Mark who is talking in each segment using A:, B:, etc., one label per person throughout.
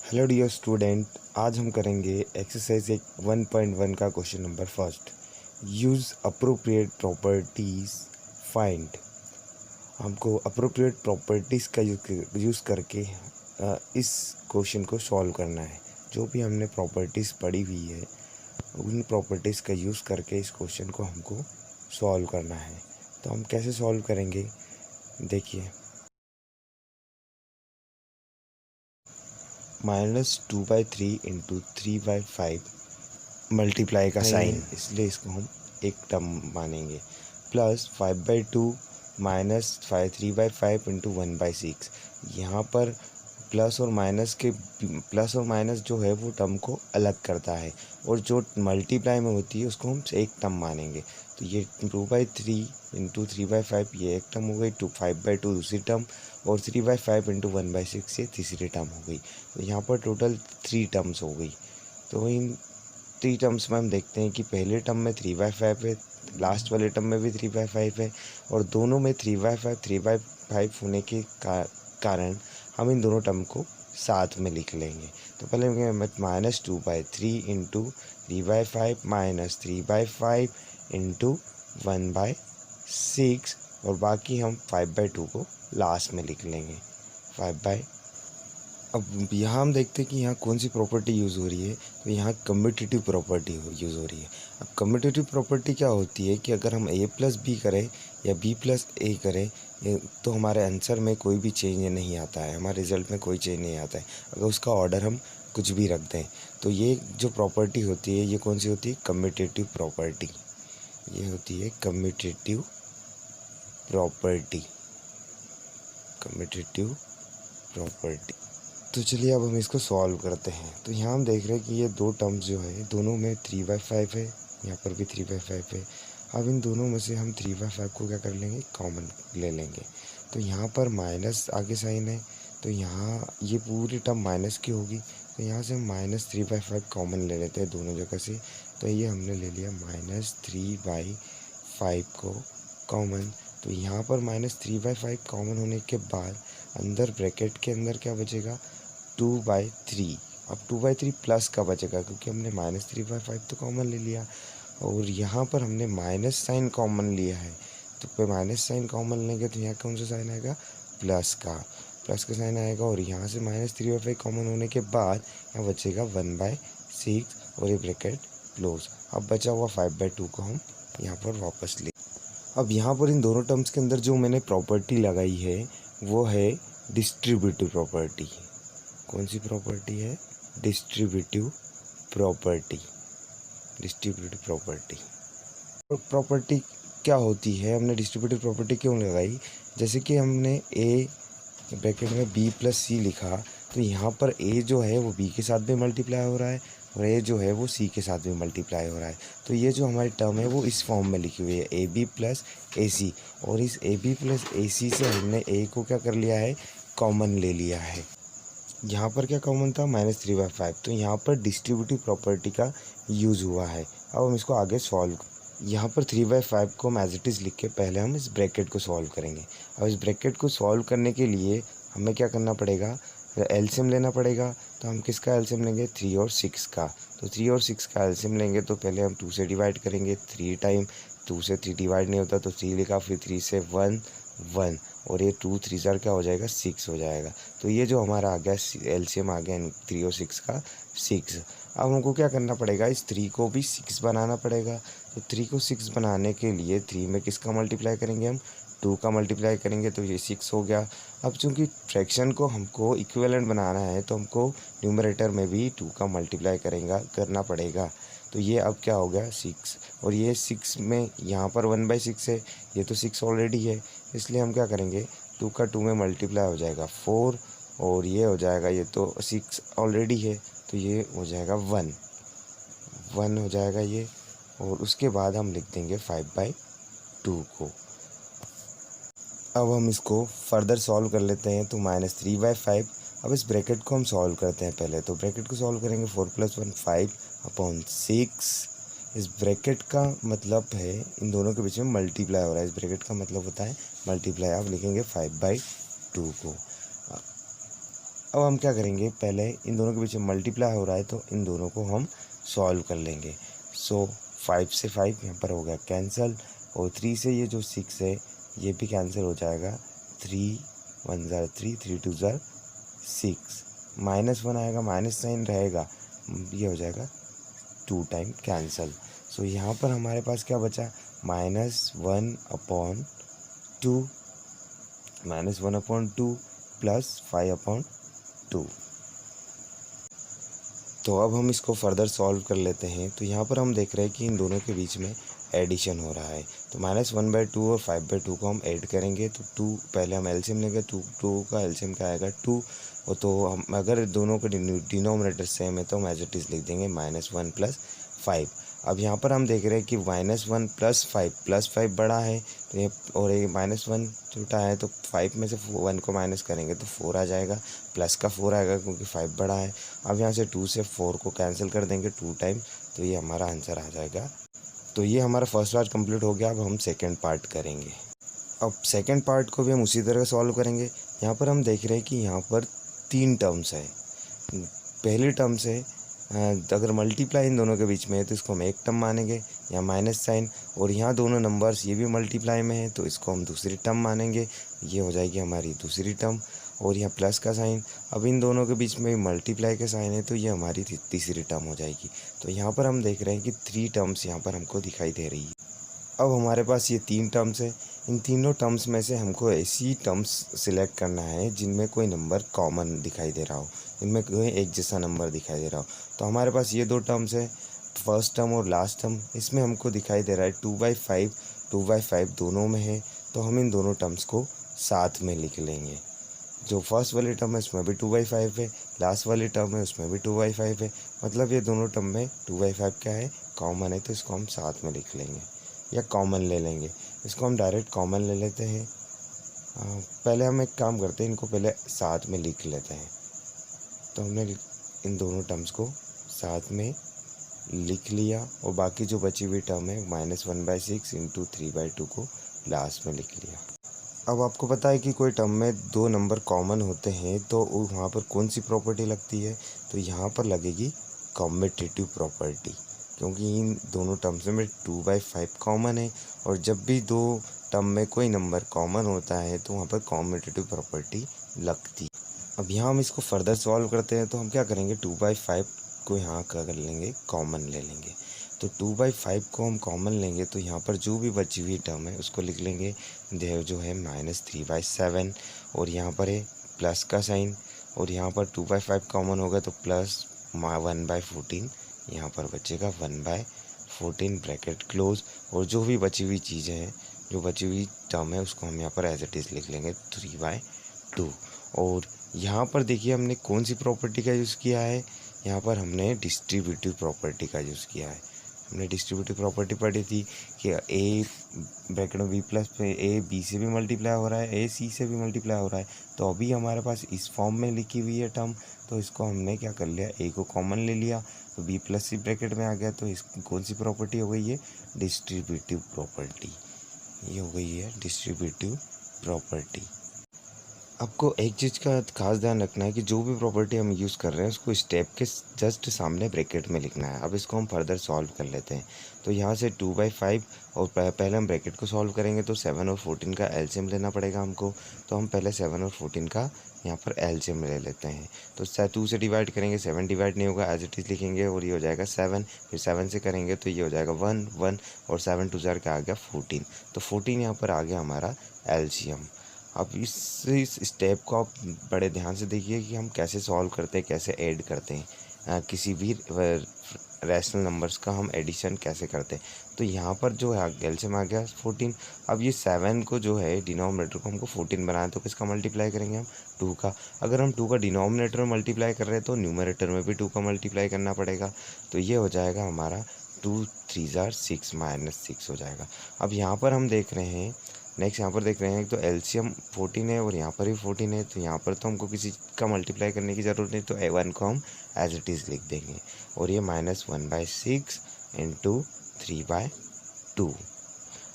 A: Hello dear student, आज हम करेंगे एक्सरसाइज 1.1 का question number first. Use appropriate properties find. हमको अप्रोप्रिएट प्रॉपर्टीज़ का यूज़ करके इस क्वेश्चन को सॉल्व करना है। जो भी हमने प्रॉपर्टीज़ पढ़ी हुई है उन प्रॉपर्टीज़ का यूज़ करके इस क्वेश्चन को हमको सॉल्व करना है। तो हम कैसे सॉल्व करेंगे, देखिए। -2/3 इंटू 3/5 मल्टीप्लाई का साइन, इसलिए इसको हम एक टर्म मानेंगे। Plus 5/2 minus 3/5 into 1/6। यहाँ पर प्लस और माइनस जो है वो टर्म को अलग करता है, और जो मल्टीप्लाई में होती है उसको हम एक टर्म मानेंगे। तो ये 2/3 इंटू 3/5 ये एक टर्म हो गई, 5/2 दूसरी टर्म, और 3/5 इंटू 1/6 ये तीसरी टर्म हो गई। तो यहाँ पर टोटल 3 टर्म्स हो गई। तो इन 3 टर्म्स में हम देखते हैं कि पहले टर्म में 3/5 है, लास्ट वाले टर्म में भी 3/5 है, और दोनों में 3/5 होने के कारण हम इन दोनों टर्म को साथ में लिख लेंगे। तो पहले -2/3 इंटू 3/5 माइनस 3/5 इंटू 1/6, और बाकी हम 5/2 को लास्ट में लिख लेंगे 5/। अब यहाँ हम देखते हैं कि यहाँ कौन सी प्रॉपर्टी यूज़ हो रही है। तो यहाँ कम्यूटेटिव प्रॉपर्टी यूज़ हो रही है। अब कम्यूटेटिव प्रॉपर्टी क्या होती है कि अगर हम a+b करें या b+a करें तो हमारे आंसर में कोई भी चेंज नहीं आता है, हमारे रिज़ल्ट में कोई चेंज नहीं आता है अगर उसका ऑर्डर हम कुछ भी रख दें। तो ये जो प्रॉपर्टी होती है ये कौन सी होती है, कम्यूटेटिव प्रॉपर्टी। ये होती है कम्यूटेटिव प्रॉपर्टी, कम्यूटेटिव प्रॉपर्टी। तो चलिए अब हम इसको सॉल्व करते हैं। तो यहाँ हम देख रहे हैं कि ये दो टर्म्स जो है दोनों में 3/5 है, यहाँ पर भी 3/5 है। अब इन दोनों में से हम 3/5 को क्या कर लेंगे, कॉमन ले लेंगे। तो यहाँ पर माइनस आगे साइन है, तो यहाँ ये पूरी टर्म माइनस की होगी। तो यहाँ से हम -3/5 कॉमन ले लेते हैं दोनों जगह से। तो ये हमने ले लिया -3/5 को कॉमन। तो यहाँ पर -3/5 कॉमन होने के बाद अंदर ब्रैकेट के अंदर क्या बचेगा, 2/3। अब 2/3 प्लस का बचेगा क्योंकि हमने -3/5 तो कॉमन ले लिया, और यहाँ पर हमने माइनस साइन कॉमन लिया है। तो पे माइनस साइन कॉमन लेंगे तो यहाँ कौन सा साइन आएगा, प्लस का साइन आएगा। और यहाँ से -3/5 कॉमन होने के बाद यहाँ बचेगा 1/6, और ये ब्रैकेट क्लोज। अब बचा हुआ 5/2 को हम यहाँ पर वापस ले। अब यहाँ पर इन दोनों टर्म्स के अंदर जो मैंने प्रॉपर्टी लगाई है वो है डिस्ट्रीब्यूटिव प्रॉपर्टी। कौन सी प्रॉपर्टी है, distributive property. Distributive property property क्या होती है, हमने डिस्ट्रीब्यूटिव प्रॉपर्टी क्यों लगाई, जैसे कि हमने ए ब्रैकेट में b+c लिखा, तो यहाँ पर a जो है वो b के साथ भी मल्टीप्लाई हो रहा है, और a जो है वो c के साथ भी मल्टीप्लाई हो रहा है। तो ये जो हमारी टर्म है वो इस फॉर्म में लिखी हुई है, ab+ac। और इस ab+ac से हमने a को क्या कर लिया है, कॉमन ले लिया है। यहाँ पर क्या कॉमन था, -3/5। तो यहाँ पर डिस्ट्रीब्यूटिव प्रॉपर्टी का यूज़ हुआ है। अब हम इसको आगे सॉल्व, यहाँ पर 3/5 को हम एज इट इज़ लिख के पहले हम इस ब्रैकेट को सॉल्व करेंगे। अब इस ब्रैकेट को सॉल्व करने के लिए हमें क्या करना पड़ेगा, एलसीएम लेना पड़ेगा। तो हम किसका एलसीएम लेंगे, 3 और 6 का। तो 3 और 6 का एलसीएम लेंगे तो पहले हम 2 से डिवाइड करेंगे, 3 टाइम 2 से 3 डिवाइड नहीं होता तो 3 लिखा, फिर 3 से 1 1, और ये 2 3 ज़ार क्या हो जाएगा, 6 हो जाएगा। तो ये जो हमारा आ गया एलसीएम आ गया 3 और 6 का 6। अब हमको क्या करना पड़ेगा, इस 3 को भी 6 बनाना पड़ेगा। तो 3 को 6 बनाने के लिए 3 में किसका मल्टीप्लाई करेंगे, हम 2 का मल्टीप्लाई करेंगे, तो ये 6 हो गया। अब चूंकि फ्रैक्शन को हमको इक्विवेलेंट बनाना है तो हमको न्यूमरेटर में भी 2 का मल्टीप्लाई करना पड़ेगा। तो ये अब क्या हो गया, 6। और ये 6 में यहाँ पर 1/6 है, ये तो 6 ऑलरेडी है, इसलिए हम क्या करेंगे, 2 का 2 में मल्टीप्लाई हो जाएगा 4, और ये हो जाएगा, ये तो 6 ऑलरेडी है तो ये हो जाएगा 1 हो जाएगा ये। और उसके बाद हम लिख देंगे 5/2 को। अब हम इसको फर्दर सॉल्व कर लेते हैं। तो -3/5। अब इस ब्रैकेट को हम सॉल्व करते हैं पहले। तो ब्रैकेट को सॉल्व करेंगे, 4 + 1 5/6। इस ब्रैकेट का मतलब है इन दोनों के बीच में मल्टीप्लाई हो रहा है, इस ब्रैकेट का मतलब होता है मल्टीप्लाई। अब लिखेंगे 5/2 को। अब हम क्या करेंगे, पहले इन दोनों के बीच में मल्टीप्लाई हो रहा है तो इन दोनों को हम सॉल्व कर लेंगे। सो 5 से 5 यहाँ पर हो गया कैंसिल, और 3 से ये जो 6 है ये भी कैंसिल हो जाएगा। 3 1 ज़ार 3, 3 2 ज़ार 6, -1 आएगा, माइनस साइन रहेगा, ये हो जाएगा 2 टाइम कैंसिल। सो यहाँ पर हमारे पास क्या बचा, -1/2 प्लस 5/2। तो अब हम इसको फर्दर सॉल्व कर लेते हैं। तो यहाँ पर हम देख रहे हैं कि इन दोनों के बीच में एडिशन हो रहा है। तो -1/2 और 5/2 को हम ऐड करेंगे तो 2, पहले हम एलसीएम लेंगे, 2 का एलसीएम क्या आएगा 2, और तो हम अगर दोनों के डिनोमिनेटर सेम है तो हम एज इट इज़ लिख देंगे -1 + 5। अब यहाँ पर हम देख रहे हैं कि -1 + 5 बड़ा है, तो ये और ये -1 छोटा है, तो 5 में से 1 को माइनस करेंगे तो 4 आ जाएगा, प्लस का 4 आएगा क्योंकि 5 बड़ा है। अब यहाँ से 2 से 4 को कैंसिल कर देंगे 2 टाइम, तो ये हमारा आंसर आ जाएगा। तो ये हमारा फर्स्ट पार्ट कंप्लीट हो गया। अब हम सेकेंड पार्ट करेंगे। अब सेकेंड पार्ट को भी हम उसी तरह सॉल्व करेंगे। यहाँ पर हम देख रहे हैं कि यहाँ पर 3 टर्म्स है। पहली टर्म से अगर मल्टीप्लाई इन दोनों के बीच में है तो इसको हम एक टर्म मानेंगे, यहाँ माइनस साइन, और यहाँ दोनों नंबर्स ये भी मल्टीप्लाई में है तो इसको हम दूसरी टर्म मानेंगे, ये हो जाएगी हमारी दूसरी टर्म। और यहाँ प्लस का साइन, अब इन दोनों के बीच में मल्टीप्लाई का साइन है तो ये हमारी तीसरी टर्म हो जाएगी। तो यहाँ पर हम देख रहे हैं कि 3 टर्म्स यहाँ पर हमको दिखाई दे रही है। अब हमारे पास ये 3 टर्म्स है, इन तीनों टर्म्स में से हमको ऐसी टर्म्स सिलेक्ट करना है जिनमें कोई नंबर कॉमन दिखाई दे रहा हो, इनमें कोई एक जैसा नंबर दिखाई दे रहा हो। तो हमारे पास ये 2 टर्म्स है, फर्स्ट टर्म और लास्ट टर्म। इसमें हमको दिखाई दे रहा है 2/5 दोनों में है, तो हम इन दोनों टर्म्स को साथ में लिख लेंगे। जो फर्स्ट वाली टर्म है उसमें भी 2/5 है, लास्ट वाली टर्म है उसमें भी 2/5 है, मतलब ये दोनों टर्म में 2/5 क्या है, कॉमन है, तो इसको हम साथ में लिख लेंगे या कॉमन ले लेंगे। इसको हम डायरेक्ट कॉमन ले लेते हैं। पहले हम एक काम करते हैं, इनको पहले साथ में लिख लेते हैं। तो हमने इन दोनों टर्म्स को साथ में लिख लिया, और बाकी जो बची हुई टर्म है -1/6 × 3/2 को लास्ट में लिख लिया। अब आपको पता है कि कोई टर्म में 2 नंबर कॉमन होते हैं तो वहाँ पर कौन सी प्रॉपर्टी लगती है, तो यहाँ पर लगेगी कॉम्यूटेटिव प्रॉपर्टी, क्योंकि इन दोनों टर्म्स में 2/5 कॉमन है, और जब भी 2 टर्म में कोई नंबर कॉमन होता है तो वहाँ पर कॉम्यूटेटिव प्रॉपर्टी लगती। अब यहाँ हम इसको फर्दर सॉल्व करते हैं, तो हम क्या करेंगे, 2/5 को यहाँ कर लेंगे, कॉमन ले लेंगे। तो 2/5 को हम कॉमन लेंगे तो यहाँ पर जो भी बची हुई टर्म है उसको लिख लेंगे, जो है -3/7, और यहाँ पर है प्लस का साइन, और यहाँ पर 2/5 कॉमन होगा तो प्लस 1/14, यहाँ पर बचेगा 1/14 ब्रैकेट क्लोज, और जो भी बची हुई चीज़ें हैं, जो बची हुई टर्म है उसको हम यहाँ पर एज इट इज़ लिख लेंगे 3/2। और यहाँ पर देखिए हमने कौन सी प्रॉपर्टी का यूज़ किया है, यहाँ पर हमने डिस्ट्रीब्यूटिव प्रॉपर्टी का यूज़ किया है। हमने डिस्ट्रीब्यूटिव प्रॉपर्टी पढ़ी थी कि ए ब्रैकेट में b+ पे ए बी से भी मल्टीप्लाई हो रहा है, ए सी से भी मल्टीप्लाई हो रहा है। तो अभी हमारे पास इस फॉर्म में लिखी हुई है टर्म, तो इसको हमने क्या कर लिया, ए को कॉमन ले लिया तो b+c ब्रैकेट में आ गया। तो इस कौन सी प्रॉपर्टी हो गई है, डिस्ट्रीब्यूटिव प्रॉपर्टी, ये हो गई है डिस्ट्रीब्यूटिव प्रॉपर्टी। आपको एक चीज़ का खास ध्यान रखना है कि जो भी प्रॉपर्टी हम यूज़ कर रहे हैं उसको स्टेप के जस्ट सामने ब्रैकेट में लिखना है। अब इसको हम फर्दर सॉल्व कर लेते हैं। तो यहाँ से 2/5, और पहले हम ब्रैकेट को सॉल्व करेंगे तो 7 और 14 का एलसीएम लेना पड़ेगा हमको। तो हम पहले 7 और 14 का यहाँ पर एलसीएम ले लेते हैं। तो 2 से डिवाइड करेंगे, 7 डिवाइड नहीं होगा, एज इट इज़ लिखेंगे, और ये हो जाएगा 7। फिर 7 से करेंगे तो ये हो जाएगा 1 1, और 7 2 ज़ार का आ गया 14। तो 14 यहाँ पर आ गया हमारा एलसीएम। अब इस स्टेप को आप बड़े ध्यान से देखिए कि हम कैसे सॉल्व करते हैं, कैसे ऐड करते हैं, किसी भी रैशनल नंबर्स का हम एडिशन कैसे करते हैं। तो यहाँ पर जो है एलसीएम आ गया 14। अब ये 7 को जो है डिनोमिनेटर को हमको 14 बनाया, तो किसका मल्टीप्लाई करेंगे हम, 2 का। अगर हम 2 का डिनोमिनेटर में मल्टीप्लाई कर रहे हैं तो न्यूमरेटर में भी 2 का मल्टीप्लाई करना पड़ेगा। तो ये हो जाएगा हमारा 2 3 ज़ार 6 -6 हो जाएगा। अब यहाँ पर हम देख रहे हैं, नेक्स्ट यहाँ पर देख रहे हैं तो एलसीएम 14 है और यहाँ पर भी 14 है, तो यहाँ पर तो हमको किसी का मल्टीप्लाई करने की ज़रूरत नहीं, तो A1 को हम एज इट इज़ लिख देंगे, और ये -1/6 × 3/2।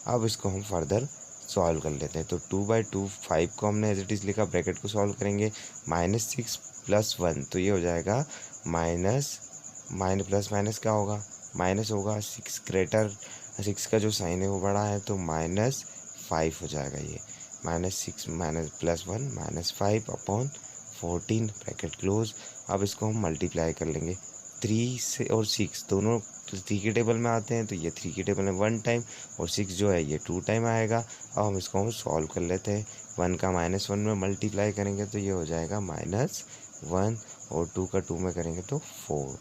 A: अब इसको हम फर्दर सॉल्व कर लेते हैं। तो 2/2 5 को हमने एज इट इज़ लिखा, ब्रैकेट को सॉल्व करेंगे, -6 प्लस 1, तो ये हो जाएगा माइनस माइनस प्लस माइनस क्या होगा, माइनस होगा। 6 ग्रेटर 6 का जो साइन है वो बड़ा है, तो -5 हो जाएगा ये। -6 minus plus 1 -5 upon 14 bracket close. अब इसको हम मल्टीप्लाई कर लेंगे 3 से, और 6 दोनों 3 के टेबल में आते हैं, तो ये 3 के टेबल में 1 टाइम, और 6 जो है ये 2 टाइम आएगा। अब हम इसको हम सॉल्व कर लेते हैं। 1 का -1 में मल्टीप्लाई करेंगे तो ये हो जाएगा -1, और 2 का 2 में करेंगे तो 4,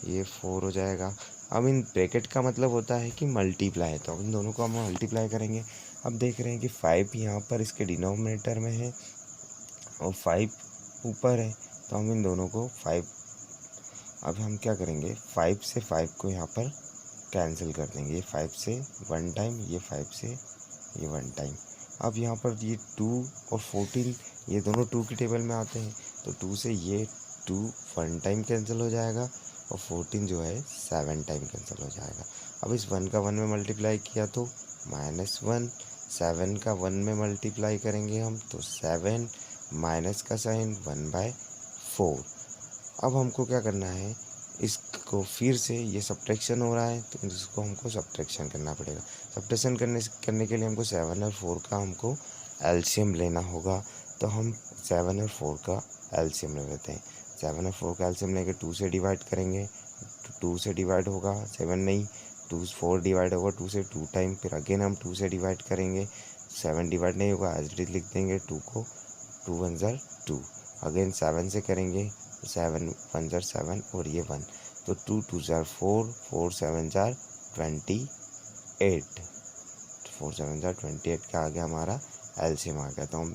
A: ये 4 हो जाएगा। अब इन ब्रैकेट का मतलब होता है कि मल्टीप्लाई, तो अब इन दोनों को हम मल्टीप्लाई करेंगे। अब देख रहे हैं कि 5 यहाँ पर इसके डिनोमिनेटर में है और 5 ऊपर है, तो हम इन दोनों को 5, अब हम क्या करेंगे, 5 से 5 को यहाँ पर कैंसिल कर देंगे। ये 5 से 1 टाइम, ये 5 से ये 1 टाइम। अब यहाँ पर ये 2 और 14 ये दोनों 2 के टेबल में आते हैं, तो 2 से ये 2 1 टाइम कैंसिल हो जाएगा, और 14 जो है 7 टाइम कैंसिल हो जाएगा। अब इस 1 का 1 में मल्टीप्लाई किया तो -1, 7 का 1 में मल्टीप्लाई करेंगे हम तो 7, माइनस का साइन 1/4। अब हमको क्या करना है, इसको फिर से ये सब्ट्रैक्शन हो रहा है, तो इसको हमको सब्ट्रैक्शन करना पड़ेगा। सब्ट्रैक्शन करने के लिए हमको 7 और 4 का हमको एलसीएम लेना होगा, तो हम 7 और 4 का एलसीएम ले लेते हैं। 7 और 4 का एलसीएम लेके 2 से डिवाइड करेंगे, तो 2 से डिवाइड होगा, 7 नहीं, 2 4 डिवाइड होगा 2 से 2 टाइम, फिर अगेन हम 2 से डिवाइड करेंगे, 7 डिवाइड नहीं होगा, एज इट इज लिख देंगे 2 को, 2 1 ज़र 2, अगेन 7 से करेंगे, 7 1 ज़र 7 और ये 1, तो 2 2 ज़र 4, 4 7 ज़र 28, 4 7 ज़र 28 का आ गया हमारा एलसीएम आ गया, तो हम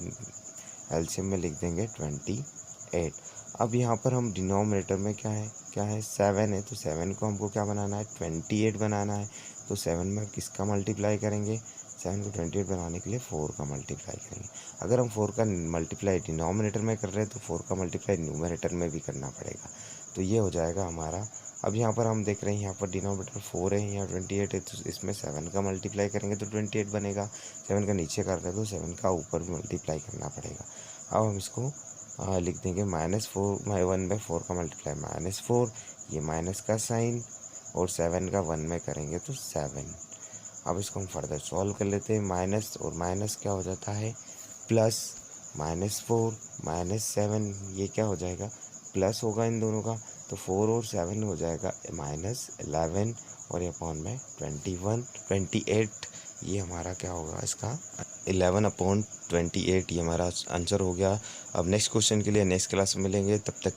A: एलसीएम में लिख देंगे 28। अब यहाँ पर हम डिनोमिनेटर में क्या है 7 है, तो 7 को हमको क्या बनाना है, 28 बनाना है। तो 7 में किसका मल्टीप्लाई करेंगे, 7 को 28 बनाने के लिए 4 का मल्टीप्लाई करेंगे। अगर हम 4 का मल्टीप्लाई डिनोमिनेटर में कर रहे हैं तो 4 का मल्टीप्लाई न्यूमरेटर में भी करना पड़ेगा, तो ये हो जाएगा हमारा। अब यहाँ पर हम देख रहे हैं यहाँ पर डिनोमिनेटर 4 है, यहाँ 28 है, तो इसमें 7 का मल्टीप्लाई करेंगे तो 28 बनेगा। 7 का नीचे कर रहे हैं तो 7 का ऊपर भी मल्टीप्लाई करना पड़ेगा। अब हम इसको लिख देंगे -4 1/4 का मल्टीप्लाई -4, ये माइनस का साइन, और 7 का 1 में करेंगे तो 7। अब इसको हम फर्दर सॉल्व कर लेते हैं। माइनस और माइनस क्या हो जाता है, प्लस, -4 -7 ये क्या हो जाएगा, प्लस होगा इन दोनों का, तो 4 और 7 हो जाएगा -11, और ये अपॉन में 28, ये हमारा क्या होगा इसका 11/28, ये हमारा आंसर हो गया। अब नेक्स्ट क्वेश्चन के लिए नेक्स्ट क्लास में मिलेंगे, तब तक